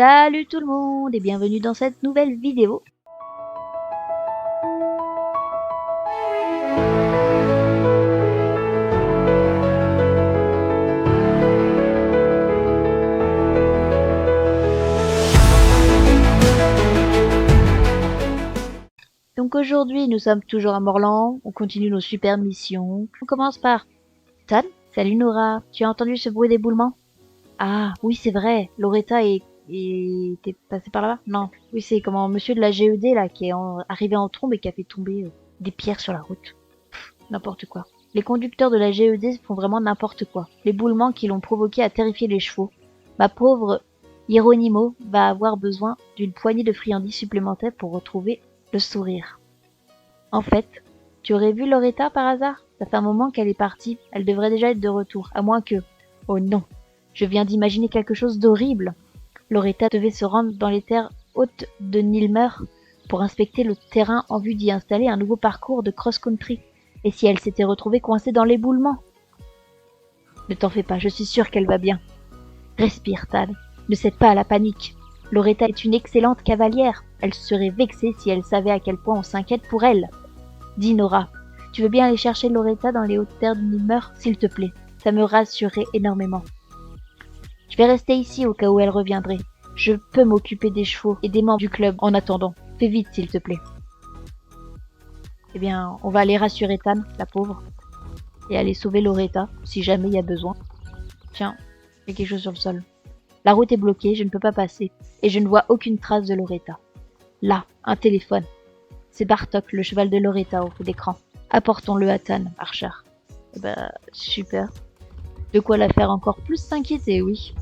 Salut tout le monde et bienvenue dans cette nouvelle vidéo. Donc aujourd'hui nous sommes toujours à Morlan, on continue nos super missions. On commence par Tan. Salut Nora, tu as entendu ce bruit d'éboulement? Ah oui c'est vrai, Loretta t'es passé par là-bas? Non, oui c'est comment monsieur de la GED là qui est arrivé en trombe et qui a fait tomber des pierres sur la route. N'importe quoi. Les conducteurs de la GED font vraiment n'importe quoi. L'éboulement qu'ils l'ont provoqué a terrifié les chevaux. Ma pauvre Hieronimo va avoir besoin d'une poignée de friandises supplémentaires pour retrouver le sourire. En fait, tu aurais vu Loretta par hasard? Ça fait un moment qu'elle est partie. Elle devrait déjà être de retour, à moins que... Oh non, je viens d'imaginer quelque chose d'horrible. Loretta devait se rendre dans les terres hautes de Nilmer pour inspecter le terrain en vue d'y installer un nouveau parcours de cross-country. Et si elle s'était retrouvée coincée dans l'éboulement? Ne t'en fais pas, je suis sûre qu'elle va bien. Respire, Tad. Ne cède pas à la panique. Loretta est une excellente cavalière. Elle serait vexée si elle savait à quel point on s'inquiète pour elle. Dis Nora, tu veux bien aller chercher Loretta dans les hautes terres de Nilmer, s'il te plaît? Ça me rassurerait énormément. Je vais rester ici au cas où elle reviendrait. Je peux m'occuper des chevaux et des membres du club en attendant. Fais vite, s'il te plaît. Eh bien, on va aller rassurer Tan, la pauvre, et aller sauver Loretta, si jamais il y a besoin. Tiens, il y a quelque chose sur le sol. La route est bloquée, je ne peux pas passer, et je ne vois aucune trace de Loretta. Là, un téléphone. C'est Bartok, le cheval de Loretta, au fond d'écran. Apportons-le à Tan, Archer. Eh ben, super. De quoi la faire encore plus s'inquiéter, oui.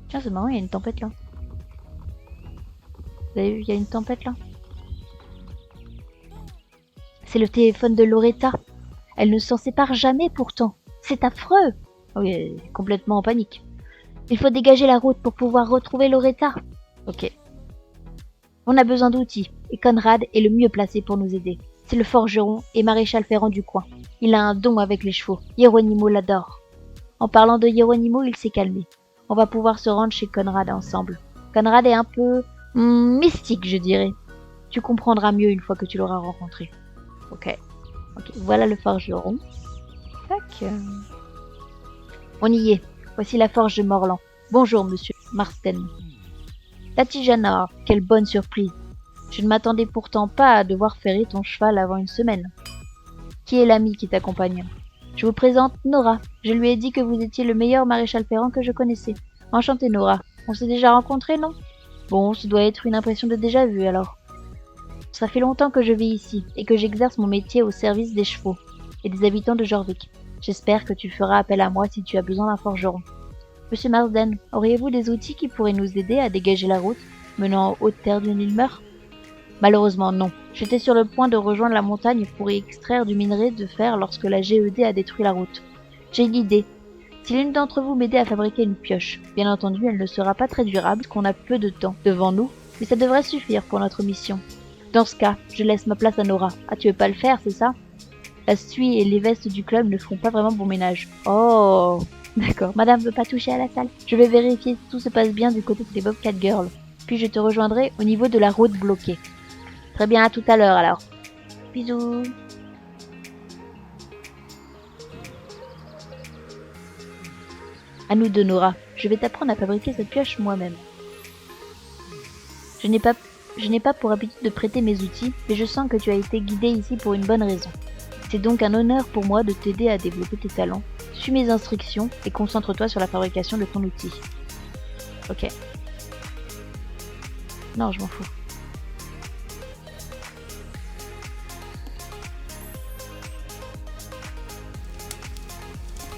Tiens, c'est marrant, il y a une tempête là. Vous avez vu, il y a une tempête là. C'est le téléphone de Loretta. Elle ne s'en sépare jamais pourtant. C'est affreux. Oui, elle est complètement en panique. Il faut dégager la route pour pouvoir retrouver Loretta. Ok. On a besoin d'outils, et Conrad est le mieux placé pour nous aider. C'est le forgeron et maréchal ferrant du coin. Il a un don avec les chevaux. Hieronimo l'adore. En parlant de Hieronimo, il s'est calmé. On va pouvoir se rendre chez Conrad ensemble. Conrad est un peu... mystique, je dirais. Tu comprendras mieux une fois que tu l'auras rencontré. Ok, voilà le forgeron. Tac. On y est. Voici la forge de Morlan. Bonjour, monsieur Marsden. Tatijana, quelle bonne surprise. Je ne m'attendais pourtant pas à devoir ferrer ton cheval avant une semaine. Qui est l'ami qui t'accompagne? Je vous présente Nora. Je lui ai dit que vous étiez le meilleur maréchal ferrant que je connaissais. Enchantée, Nora. On s'est déjà rencontrés, non? Bon, ce doit être une impression de déjà-vu, alors. Ça fait longtemps que je vis ici, et que j'exerce mon métier au service des chevaux, et des habitants de Jorvik. J'espère que tu feras appel à moi si tu as besoin d'un forgeron. Monsieur Marsden, auriez-vous des outils qui pourraient nous aider à dégager la route, menant aux hautes terres de Nilmer? Malheureusement, non. J'étais sur le point de rejoindre la montagne pour y extraire du minerai de fer lorsque la GED a détruit la route. J'ai une idée. Si l'une d'entre vous m'aidait à fabriquer une pioche, bien entendu, elle ne sera pas très durable, qu'on a peu de temps devant nous, mais ça devrait suffire pour notre mission. Dans ce cas, je laisse ma place à Nora. Ah, tu veux pas le faire, c'est ça? La suie et les vestes du club ne feront pas vraiment bon ménage. Oh, d'accord. Madame veut pas toucher à la salle. Je vais vérifier si tout se passe bien du côté des Bobcat Girls. Puis je te rejoindrai au niveau de la route bloquée. Très bien, à tout à l'heure alors. Bisous. À nous deux, Nora. Je vais t'apprendre à fabriquer cette pioche moi-même. Je n'ai pas pour habitude de prêter mes outils, mais je sens que tu as été guidée ici pour une bonne raison. C'est donc un honneur pour moi de t'aider à développer tes talents. Suis mes instructions et concentre-toi sur la fabrication de ton outil. Ok. Non, je m'en fous.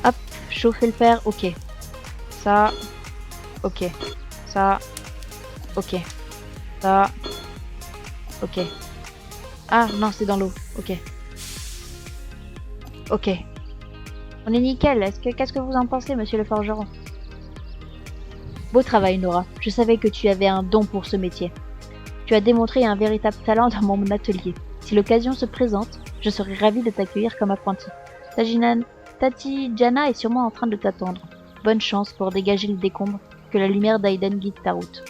Hop, chauffer le fer, ok. Ça, ok. Ça, ok. Ça, ok. Ah, non, c'est dans l'eau. Ok. Ok. On est nickel. Qu'est-ce que vous en pensez, monsieur le forgeron? Beau travail, Nora. Je savais que tu avais un don pour ce métier. Tu as démontré un véritable talent dans mon atelier. Si l'occasion se présente, je serai ravie de t'accueillir comme apprenti. Tatijana est sûrement en train de t'attendre. Bonne chance pour dégager le décombre. Que la lumière d'Aiden guide ta route.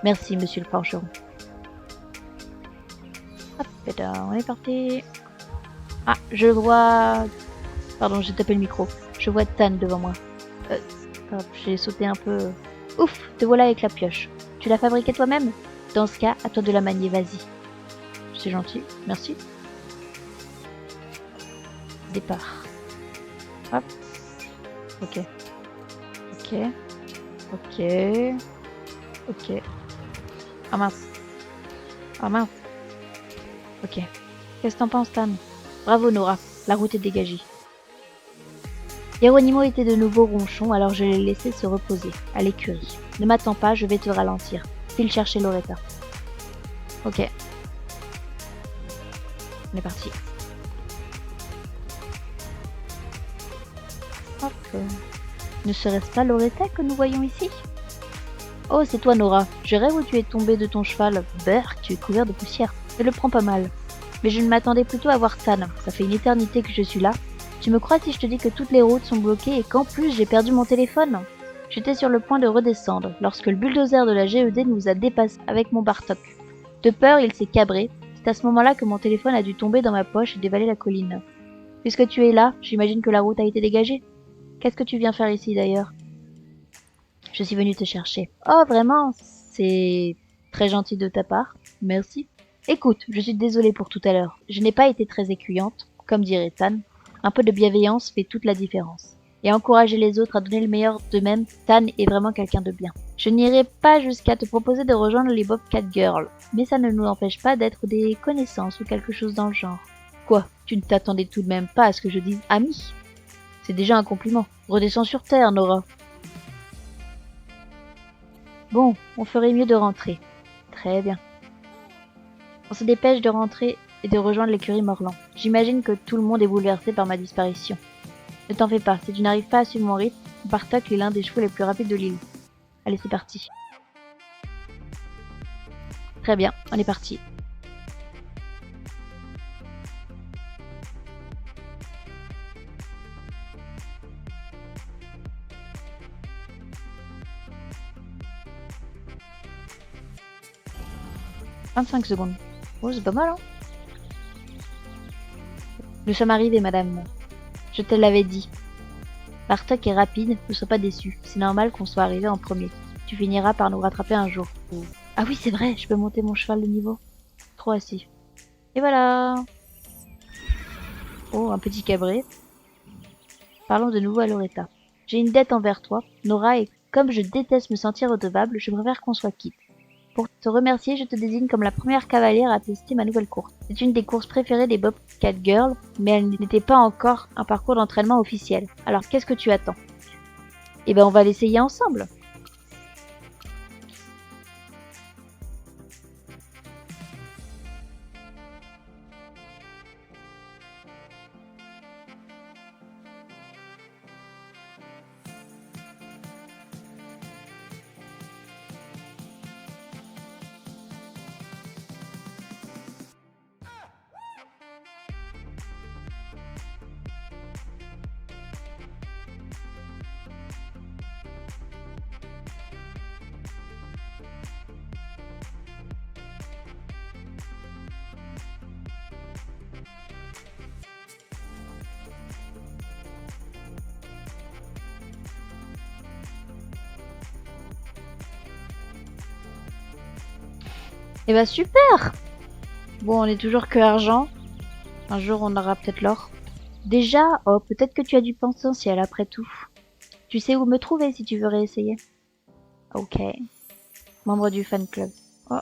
Merci, monsieur le forgeron. Hop, et là, on est parti. Ah, je vois... Pardon, j'ai tapé le micro. Je vois Tan devant moi. Hop, j'ai sauté un peu... Ouf, te voilà avec la pioche. Tu l'as fabriquée toi-même? Dans ce cas, à toi de la manier, vas-y. C'est gentil, merci. Départ. Hop. Ok. Ok. Ok. Ok. Ah mince. Ah mince. Ok. Qu'est-ce que t'en penses, Tan? Bravo, Nora. La route est dégagée. Hieronimo était de nouveau ronchon, alors je l'ai laissé se reposer, à l'écurie. Ne m'attends pas, je vais te ralentir. File chercher Loretta. Ok. On est parti. Hop. Ne serait-ce pas Loretta que nous voyons ici? Oh, c'est toi, Nora. Je rêve où tu es tombée de ton cheval. Berk, tu es couvert de poussière. Je le prends pas mal. Mais je ne m'attendais plutôt à voir Tan. Ça fait une éternité que je suis là. Tu me crois si je te dis que toutes les routes sont bloquées et qu'en plus j'ai perdu mon téléphone? J'étais sur le point de redescendre lorsque le bulldozer de la GED nous a dépassés avec mon Bartok. De peur, il s'est cabré. C'est à ce moment-là que mon téléphone a dû tomber dans ma poche et dévaler la colline. Puisque tu es là, j'imagine que la route a été dégagée. Qu'est-ce que tu viens faire ici d'ailleurs? Je suis venue te chercher. Oh, vraiment? C'est très gentil de ta part. Merci. Écoute, je suis désolée pour tout à l'heure. Je n'ai pas été très écuyante, comme dirait Tan. Un peu de bienveillance fait toute la différence. Et encourager les autres à donner le meilleur d'eux-mêmes, Tan est vraiment quelqu'un de bien. Je n'irai pas jusqu'à te proposer de rejoindre les Bobcat Girls, mais ça ne nous empêche pas d'être des connaissances ou quelque chose dans le genre. Quoi? Tu ne t'attendais tout de même pas à ce que je dise ami? C'est déjà un compliment. Redescends sur terre, Nora. Bon, on ferait mieux de rentrer. Très bien. On se dépêche de rentrer et de rejoindre l'écurie Morland. J'imagine que tout le monde est bouleversé par ma disparition. Ne t'en fais pas, si tu n'arrives pas à suivre mon rythme, Bartok est l'un des chevaux les plus rapides de l'île. Allez, c'est parti. Très bien, on est parti. « 25 secondes. Oh, c'est pas mal, hein? Nous sommes arrivés, madame. Je te l'avais dit. Bartok est rapide, ne sois pas déçu. C'est normal qu'on soit arrivé en premier. Tu finiras par nous rattraper un jour. Ah oui, c'est vrai, je peux monter mon cheval de niveau. Trop assis. Et voilà. Oh, un petit cabré. Parlons de nouveau à Loretta. J'ai une dette envers toi, Nora, et comme je déteste me sentir redevable, je préfère qu'on soit quitte. Pour te remercier, je te désigne comme la première cavalière à tester ma nouvelle course. C'est une des courses préférées des Bobcat Girls, mais elle n'était pas encore un parcours d'entraînement officiel. Alors qu'est-ce que tu attends? Eh ben on va l'essayer ensemble. Eh ben super! Bon, on est toujours que argent. Un jour, on aura peut-être l'or. Déjà, oh, peut-être que tu as du potentiel après tout. Tu sais où me trouver si tu veux réessayer. Ok. Membre du fan club. Oh.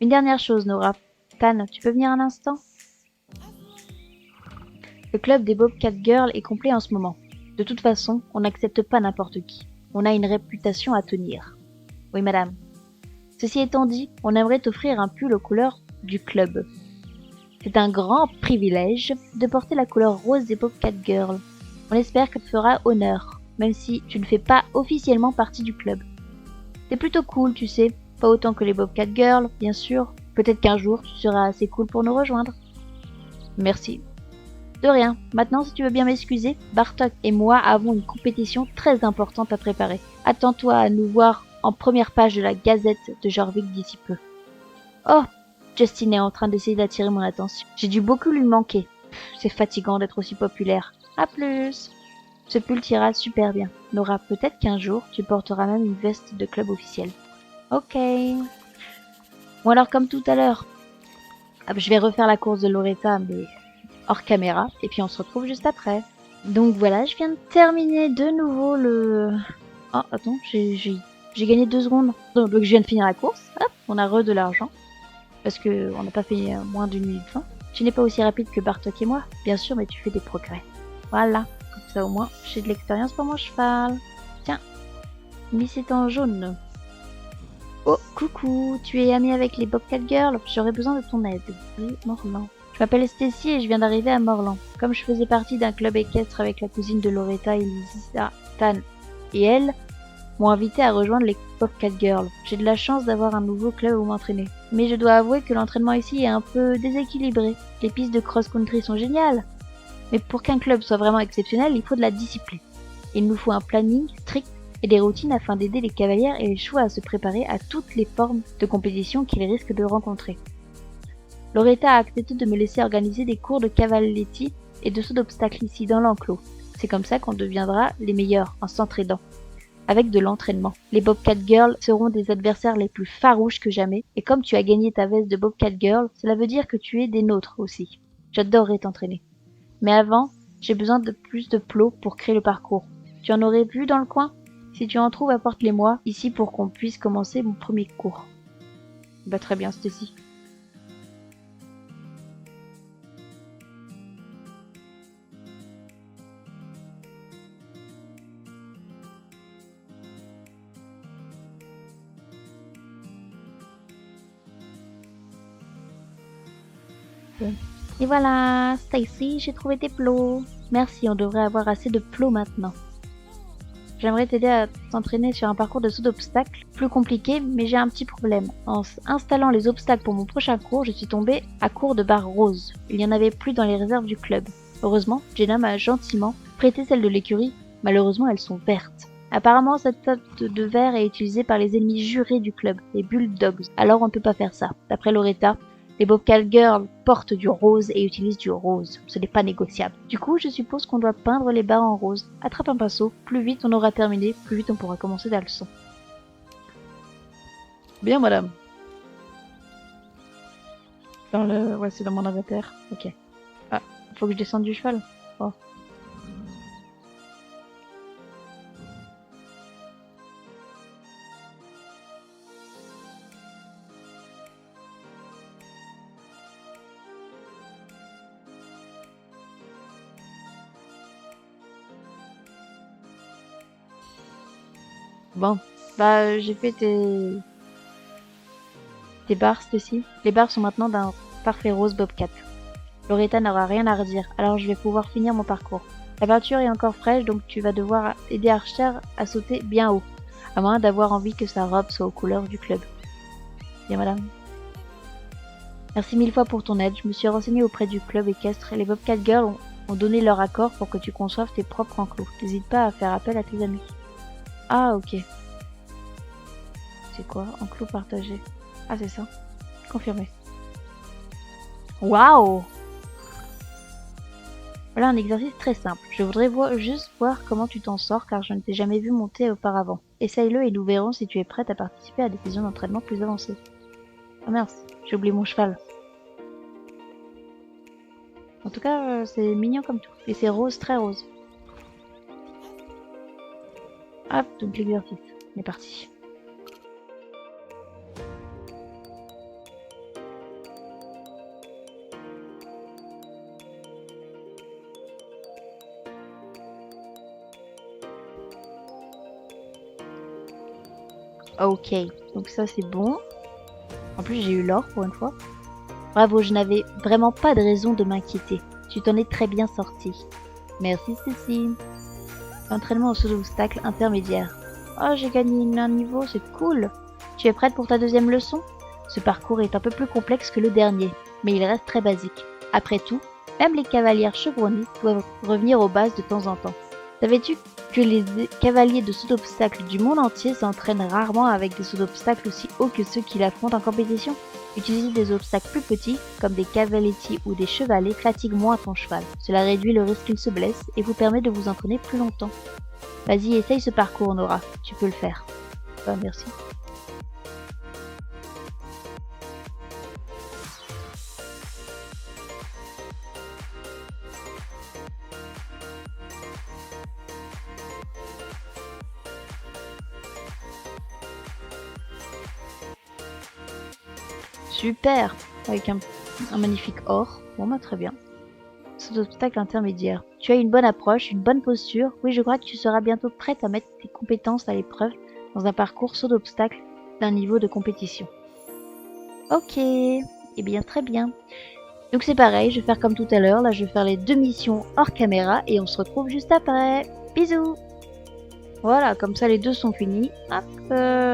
Une dernière chose, Nora. Tan, tu peux venir un instant? Le club des Bobcat Girls est complet en ce moment. De toute façon, on n'accepte pas n'importe qui. On a une réputation à tenir. Oui, madame. Ceci étant dit, on aimerait t'offrir un pull aux couleurs du club. C'est un grand privilège de porter la couleur rose des Bobcat Girls. On espère que tu feras honneur, même si tu ne fais pas officiellement partie du club. C'est plutôt cool, tu sais. Pas autant que les Bobcat Girls, bien sûr. Peut-être qu'un jour, tu seras assez cool pour nous rejoindre. Merci. De rien. Maintenant, si tu veux bien m'excuser, Bartok et moi avons une compétition très importante à préparer. Attends-toi à nous voir en première page de la Gazette de Jorvik d'ici peu. Oh, Justin est en train d'essayer d'attirer mon attention. J'ai dû beaucoup lui manquer. C'est fatigant d'être aussi populaire. À plus. Ce pull t'ira super bien. Nora, peut-être qu'un jour, tu porteras même une veste de club officiel. Ok. Bon alors, comme tout à l'heure, je vais refaire la course de Loretta, mais hors caméra, et puis on se retrouve juste après. Donc voilà, je viens de terminer de nouveau le... Oh, attends, j'ai gagné 2 secondes. Donc je viens de finir la course, hop, on a de l'argent. Parce que on n'a pas fait moins d'une minute 20. Tu n'es pas aussi rapide que Bartok et moi, bien sûr, mais tu fais des progrès. Voilà, comme ça au moins, j'ai de l'expérience pour mon cheval. Tiens, mais c'est en jaune. Oh, coucou, tu es amie avec les Bobcat Girls? J'aurais besoin de ton aide. Oui, Morlan. Je m'appelle Stacy et je viens d'arriver à Morlan. Comme je faisais partie d'un club équestre avec la cousine de Loretta, Elisa, Tan et elle, m'ont invité à rejoindre les Bobcat Girls. J'ai de la chance d'avoir un nouveau club où m'entraîner. Mais je dois avouer que l'entraînement ici est un peu déséquilibré. Les pistes de cross-country sont géniales. Mais pour qu'un club soit vraiment exceptionnel, il faut de la discipline. Il nous faut un planning strict et des routines afin d'aider les cavalières et les chevaux à se préparer à toutes les formes de compétition qu'ils risquent de rencontrer. Loretta a accepté de me laisser organiser des cours de cavaletti et de saut d'obstacles ici dans l'enclos. C'est comme ça qu'on deviendra les meilleurs en s'entraidant. Avec de l'entraînement. Les Bobcat Girls seront des adversaires les plus farouches que jamais, et comme tu as gagné ta veste de Bobcat Girl, cela veut dire que tu es des nôtres aussi. J'adorerais t'entraîner. Mais avant, j'ai besoin de plus de plots pour créer le parcours. Tu en aurais vu dans le coin? Si tu en trouves, apporte-les-moi ici pour qu'on puisse commencer mon premier cours. Bah très bien, Stacy. Et voilà, Stacy, j'ai trouvé tes plots. Merci, on devrait avoir assez de plots maintenant. J'aimerais t'aider à t'entraîner sur un parcours de saut d'obstacles plus compliqué, mais j'ai un petit problème. En installant les obstacles pour mon prochain cours, je suis tombée à court de barres roses. Il n'y en avait plus dans les réserves du club. Heureusement, Jenna m'a gentiment prêté celles de l'écurie. Malheureusement, elles sont vertes. Apparemment, cette teinte de vert est utilisée par les ennemis jurés du club, les Bulldogs. Alors on ne peut pas faire ça. D'après Loretta, les Bobcat Girls portent du rose et utilisent du rose. Ce n'est pas négociable. Du coup, je suppose qu'on doit peindre les barres en rose. Attrape un pinceau. Plus vite on aura terminé, plus vite on pourra commencer la leçon. Bien, madame. Ouais, c'est dans mon inventaire. Ok. Ah, faut que je descende du cheval. Oh. Bon, bah j'ai fait tes barres, Stacy. Les barres sont maintenant d'un parfait rose Bobcat. Loretta n'aura rien à redire, alors je vais pouvoir finir mon parcours. La peinture est encore fraîche, donc tu vas devoir aider Archer à sauter bien haut, à moins d'avoir envie que sa robe soit aux couleurs du club. Bien, madame. Merci 1000 fois pour ton aide. Je me suis renseignée auprès du club équestre et les Bobcat Girls ont donné leur accord pour que tu conçoives tes propres enclos. N'hésite pas à faire appel à tes amis. Ah, ok. C'est quoi? Enclos partagé. Ah, c'est ça. Confirmé. Waouh! Voilà un exercice très simple. Je voudrais juste voir comment tu t'en sors car je ne t'ai jamais vu monter auparavant. Essaye-le et nous verrons si tu es prête à participer à des sessions d'entraînement plus avancées. Oh mince, j'ai oublié mon cheval. En tout cas, c'est mignon comme tout. Et c'est rose, très rose. Hop, donc l'exercice. On est parti. Ok, donc ça c'est bon. En plus j'ai eu l'or pour une fois. Bravo, je n'avais vraiment pas de raison de m'inquiéter. Tu t'en es très bien sorti. Merci Cécile. Entraînement au saut d'obstacle intermédiaire. Oh, j'ai gagné un niveau, c'est cool. Tu es prête pour ta deuxième leçon? Ce parcours est un peu plus complexe que le dernier, mais il reste très basique. Après tout, Même les cavalières chevronnées doivent revenir aux bases de temps en temps. Savais-tu que les cavaliers de saut d'obstacles du monde entier s'entraînent rarement avec des sauts d'obstacles aussi hauts que ceux qui l'affrontent en compétition? Utiliser des obstacles plus petits, comme des cavaletti ou des chevalets, fatigue moins ton cheval. Cela réduit le risque qu'il se blesse et vous permet de vous entraîner plus longtemps. Vas-y, essaye ce parcours, Nora. Tu peux le faire. Bah, merci. Super! Avec un magnifique or. Bon, bah, très bien. Saut d'obstacle intermédiaire. Tu as une bonne approche, une bonne posture. Oui, je crois que tu seras bientôt prête à mettre tes compétences à l'épreuve dans un parcours saut d'obstacle d'un niveau de compétition. Ok. Eh bien, très bien. Donc c'est pareil, je vais faire comme tout à l'heure. Là, je vais faire les 2 missions hors caméra et on se retrouve juste après. Bisous! Voilà, comme ça les 2 sont finis. Hop,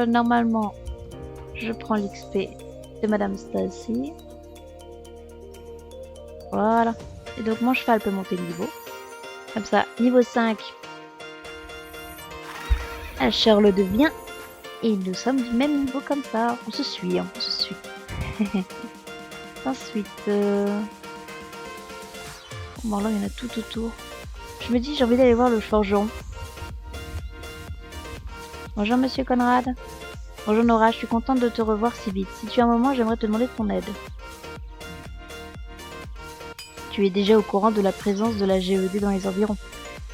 normalement, je prends l'XP de Madame Stacy. Voilà. Et donc mon cheval peut monter de niveau. Comme ça, niveau 5. Asher le devient. Et nous sommes du même niveau comme ça. On se suit, hein, on se suit. Ensuite... Bon là, il y en a tout autour. Je me dis, j'ai envie d'aller voir le forgeron. Bonjour Monsieur Conrad. Bonjour Nora, je suis contente de te revoir si vite. Si tu as un moment, j'aimerais te demander ton aide. Tu es déjà au courant de la présence de la GED dans les environs.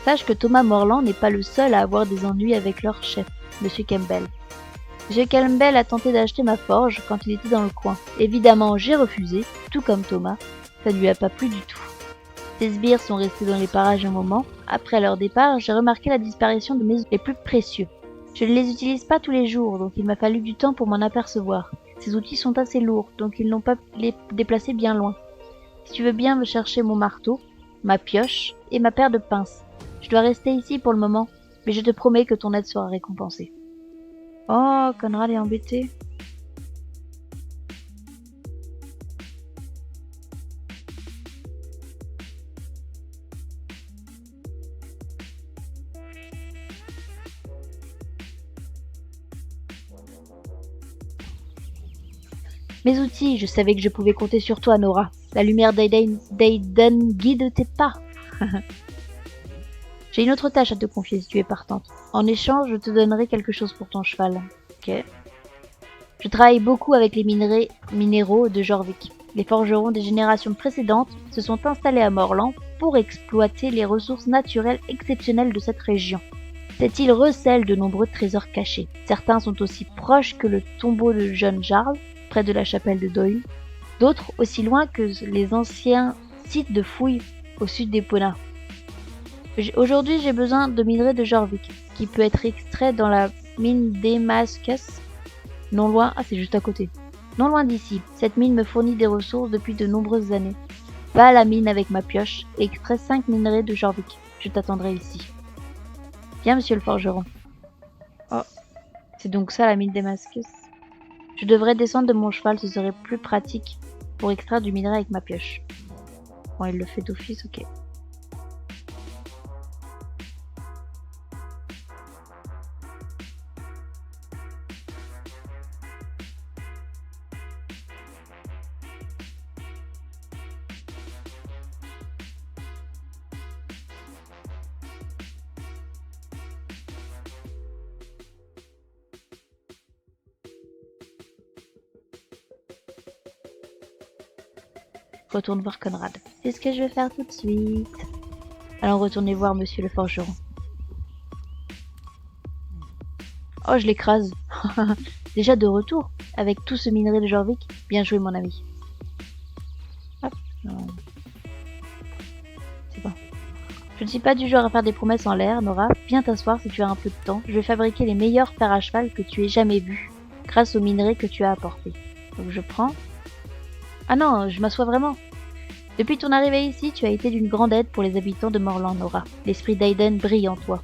Sache que Thomas Morland n'est pas le seul à avoir des ennuis avec leur chef, Monsieur Campbell. Monsieur Campbell a tenté d'acheter ma forge quand il était dans le coin. Évidemment, j'ai refusé, tout comme Thomas. Ça ne lui a pas plu du tout. Ces sbires sont restés dans les parages un moment. Après leur départ, j'ai remarqué la disparition de mes outils les plus précieux. Je ne les utilise pas tous les jours, donc il m'a fallu du temps pour m'en apercevoir. Ces outils sont assez lourds, donc ils n'ont pas les déplacés bien loin. Si tu veux bien me chercher mon marteau, ma pioche et ma paire de pinces. Je dois rester ici pour le moment, mais je te promets que ton aide sera récompensée. Oh, Conrad est embêté. Mes outils, je savais que je pouvais compter sur toi, Nora. La lumière d'Aiden guide tes pas. J'ai une autre tâche à te confier si tu es partante. En échange, je te donnerai quelque chose pour ton cheval. Ok. Je travaille beaucoup avec les minéraux de Jorvik. Les forgerons des générations précédentes se sont installés à Morland pour exploiter les ressources naturelles exceptionnelles de cette région. Cette île recèle de nombreux trésors cachés. Certains sont aussi proches que le tombeau de John Jarl, près de la chapelle de Doyle. D'autres aussi loin que les anciens sites de fouilles au sud d'Epona. Aujourd'hui, j'ai besoin de minerai de Jorvik, qui peut être extrait dans la mine d'Emascus, non loin... Ah, c'est juste à côté. Non loin d'ici. Cette mine me fournit des ressources depuis de nombreuses années. Va à la mine avec ma pioche et extrais 5 minerais de Jorvik. Je t'attendrai ici. Viens, monsieur le forgeron. Oh, c'est donc ça la mine d'Emascus. Je devrais descendre de mon cheval, ce serait plus pratique pour extraire du minerai avec ma pioche. Bon, il le fait d'office, ok. Retourne voir Conrad. C'est ce que je vais faire tout de suite. Alors retournez voir monsieur le forgeron. Oh, je l'écrase. Déjà de retour, avec tout ce minerai de Jorvik. Bien joué mon ami. Hop. Non. C'est bon. Je ne suis pas du genre à faire des promesses en l'air, Nora. Viens t'asseoir si tu as un peu de temps. Je vais fabriquer les meilleurs fers à cheval que tu aies jamais vus, grâce aux minerais que tu as apportés. Donc je prends... Ah non, je m'assois vraiment. Depuis ton arrivée ici, tu as été d'une grande aide pour les habitants de Morland, Nora. L'esprit d'Aiden brille en toi.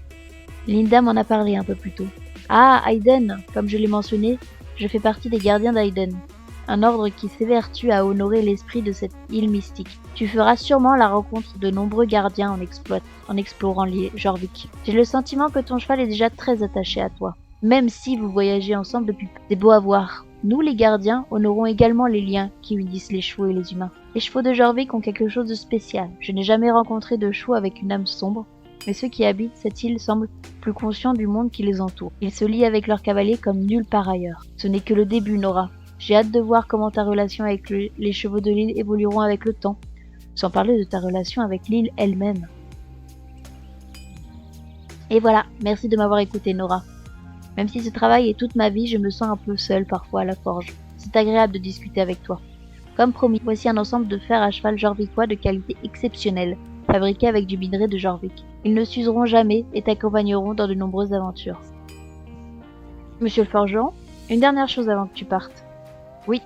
Linda m'en a parlé un peu plus tôt. Ah, Aiden, comme je l'ai mentionné, je fais partie des gardiens d'Aiden. un ordre qui s'évertue à honorer l'esprit de cette île mystique. Tu feras sûrement la rencontre de nombreux gardiens en explorant l'île Jorvik. J'ai le sentiment que ton cheval est déjà très attaché à toi, même si vous voyagez ensemble depuis peu. C'est beau à voir. Nous, les gardiens, honorons également les liens qui unissent les chevaux et les humains. Les chevaux de Jorvik ont quelque chose de spécial. Je n'ai jamais rencontré de chevaux avec une âme sombre, mais ceux qui habitent cette île semblent plus conscients du monde qui les entoure. Ils se lient avec leurs cavaliers comme nulle part ailleurs. Ce n'est que le début, Nora. J'ai hâte de voir comment ta relation avec les chevaux de l'île évolueront avec le temps, sans parler de ta relation avec l'île elle-même. Et voilà, merci de m'avoir écouté, Nora. Même si ce travail est toute ma vie, je me sens un peu seule parfois à la forge. C'est agréable de discuter avec toi. Comme promis, voici un ensemble de fers à cheval jorvikois de qualité exceptionnelle, fabriqués avec du minerai de Jorvik. Ils ne s'useront jamais et t'accompagneront dans de nombreuses aventures. Monsieur le forgeron, une dernière chose avant que tu partes. Oui.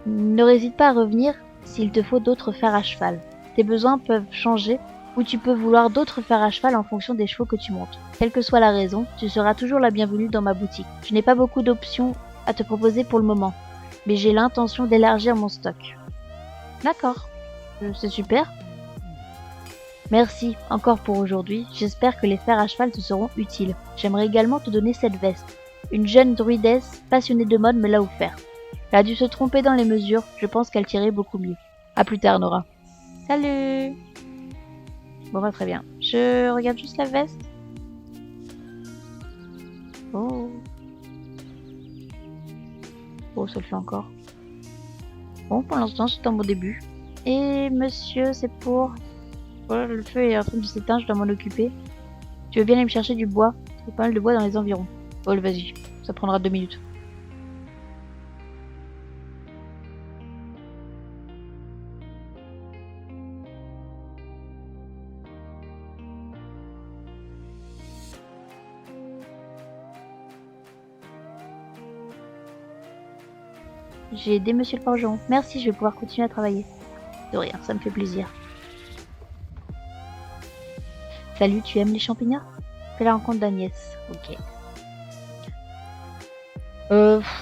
Ne résiste pas à revenir s'il te faut d'autres fers à cheval. Tes besoins peuvent changer ou tu peux vouloir d'autres fers à cheval en fonction des chevaux que tu montes. Quelle que soit la raison, tu seras toujours la bienvenue dans ma boutique. Je n'ai pas beaucoup d'options à te proposer pour le moment, mais j'ai l'intention d'élargir mon stock. D'accord, c'est super. Merci encore pour aujourd'hui, j'espère que les fers à cheval te seront utiles. J'aimerais également te donner cette veste. Une jeune druidesse passionnée de mode me l'a offert. Elle a dû se tromper dans les mesures, je pense qu'elle tirait beaucoup mieux. A plus tard, Nora. Salut. Bon bah très bien. Je regarde juste la veste. Oh. Oh, ça le fait encore. Bon, pour l'instant, c'est un bon début. Et monsieur, c'est pour... Voilà, le feu est en train de s'éteindre, je dois m'en occuper. Tu veux bien aller me chercher du bois? Il y a pas mal de bois dans les environs. Oh, vas-y, ça prendra 2 minutes. J'ai aidé monsieur le forgeron. Merci, je vais pouvoir continuer à travailler. De rien, ça me fait plaisir. Salut, tu aimes les champignons? Fais la rencontre d'Agnès. Ok.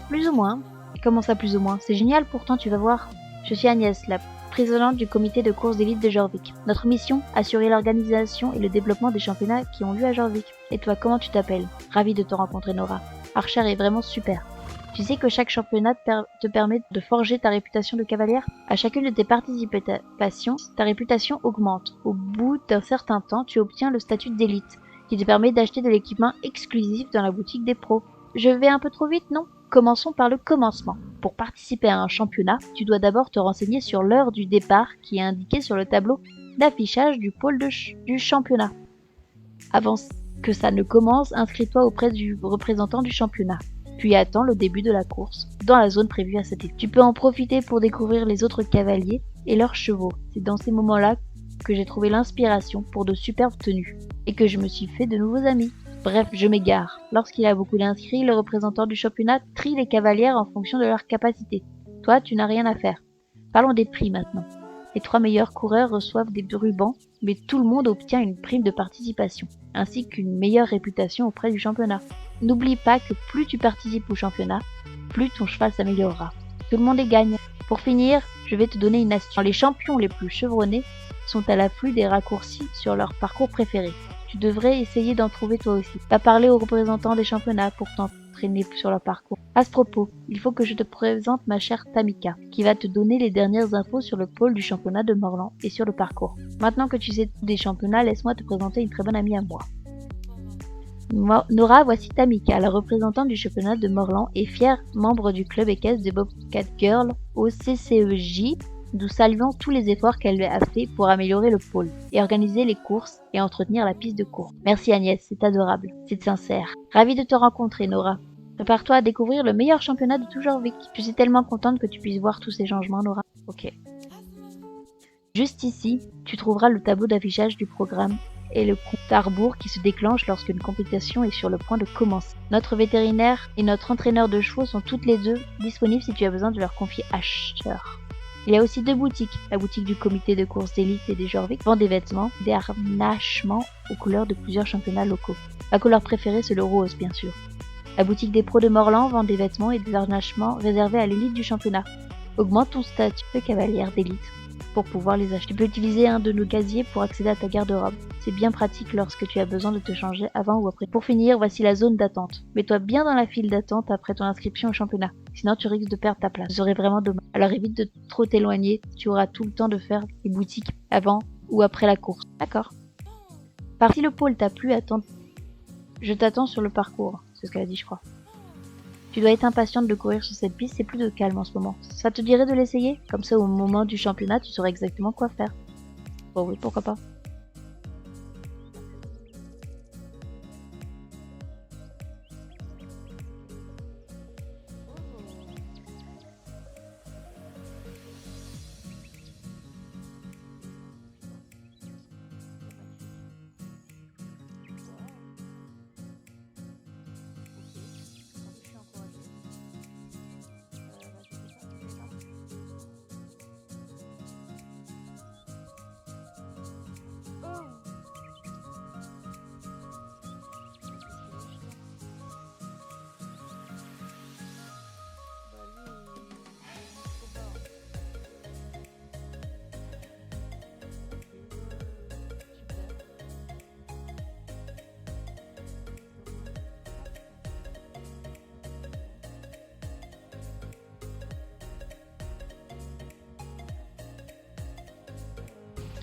Plus ou moins. Comment ça, plus ou moins? C'est génial, pourtant, tu vas voir. Je suis Agnès, la présidente du comité de course d'élite de Jorvik. Notre mission, assurer l'organisation et le développement des championnats qui ont lieu à Jorvik. Et toi, comment tu t'appelles? Ravie de te rencontrer, Nora. Archer est vraiment super. Tu sais que chaque championnat te permet de forger ta réputation de cavalière? À chacune de tes participations, ta réputation augmente. Au bout d'un certain temps, tu obtiens le statut d'élite, qui te permet d'acheter de l'équipement exclusif dans la boutique des pros. Je vais un peu trop vite, non? Commençons par le commencement. Pour participer à un championnat, tu dois d'abord te renseigner sur l'heure du départ qui est indiquée sur le tableau d'affichage du pôle du championnat. Avant que ça ne commence, inscris-toi auprès du représentant du championnat. Puis attends le début de la course, dans la zone prévue à cet effet. Tu peux en profiter pour découvrir les autres cavaliers et leurs chevaux. C'est dans ces moments-là que j'ai trouvé l'inspiration pour de superbes tenues, et que je me suis fait de nouveaux amis. Bref, je m'égare. Lorsqu'il y a beaucoup d'inscrits, le représentant du championnat trie les cavalières en fonction de leur capacité. Toi, tu n'as rien à faire. Parlons des prix maintenant. Les 3 meilleurs coureurs reçoivent des rubans, mais tout le monde obtient une prime de participation, ainsi qu'une meilleure réputation auprès du championnat. N'oublie pas que plus tu participes au championnat, plus ton cheval s'améliorera. Tout le monde y gagne. Pour finir, je vais te donner une astuce. Les champions les plus chevronnés sont à l'afflux des raccourcis sur leur parcours préféré. Tu devrais essayer d'en trouver toi aussi. Va parler aux représentants des championnats pour t'entraîner sur leur parcours. À ce propos, il faut que je te présente ma chère Tamika, qui va te donner les dernières infos sur le pôle du championnat de Morlan et sur le parcours. Maintenant que tu sais tout des championnats, laisse-moi te présenter une très bonne amie à moi. Nora, voici Tamika, la représentante du championnat de Morlan et fière membre du club équestre de Bobcat Girl au CCEJ. Nous saluons tous les efforts qu'elle a fait pour améliorer le pôle et organiser les courses et entretenir la piste de course. Merci Agnès, c'est adorable, c'est sincère. Ravie de te rencontrer Nora. Prépare-toi à découvrir le meilleur championnat de tout Jorvik. Je suis tellement contente que tu puisses voir tous ces changements Nora. Ok. Juste ici, tu trouveras le tableau d'affichage du programme et le compte à rebours qui se déclenche lorsqu'une compétition est sur le point de commencer. Notre vétérinaire et notre entraîneur de chevaux sont toutes les deux disponibles si tu as besoin de leur confier Asher. Il y a aussi 2 boutiques. La boutique du comité de course d'élite et des Jorvik vend des vêtements, des harnachements aux couleurs de plusieurs championnats locaux. Ma couleur préférée, c'est le rose, bien sûr. La boutique des pros de Morlan vend des vêtements et des harnachements réservés à l'élite du championnat. Augmente ton statut de cavalière d'élite pour pouvoir les acheter. Tu peux utiliser un de nos casiers pour accéder à ta garde-robe. C'est bien pratique lorsque tu as besoin de te changer avant ou après. Pour finir, voici la zone d'attente. Mets-toi bien dans la file d'attente après ton inscription au championnat. Sinon, tu risques de perdre ta place. Ce serait vraiment dommage. Alors évite de trop t'éloigner. Tu auras tout le temps de faire les boutiques avant ou après la course. D'accord. Si le pôle t'a plu, attends. Je t'attends sur le parcours. C'est ce qu'elle a dit, je crois. Tu dois être impatiente de courir sur cette piste, c'est plus de calme en ce moment. Ça te dirait de l'essayer? Comme ça, au moment du championnat, tu saurais exactement quoi faire. Bon oui, pourquoi pas.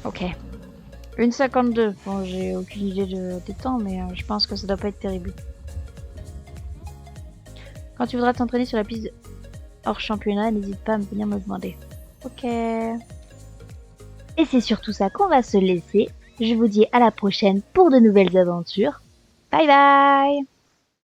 Ok. 1,52. Bon, j'ai aucune idée des temps, mais je pense que ça doit pas être terrible. Quand tu voudras t'entraîner sur la piste hors championnat, n'hésite pas à venir me demander. Ok. Et c'est surtout ça qu'on va se laisser. Je vous dis à la prochaine pour de nouvelles aventures. Bye bye!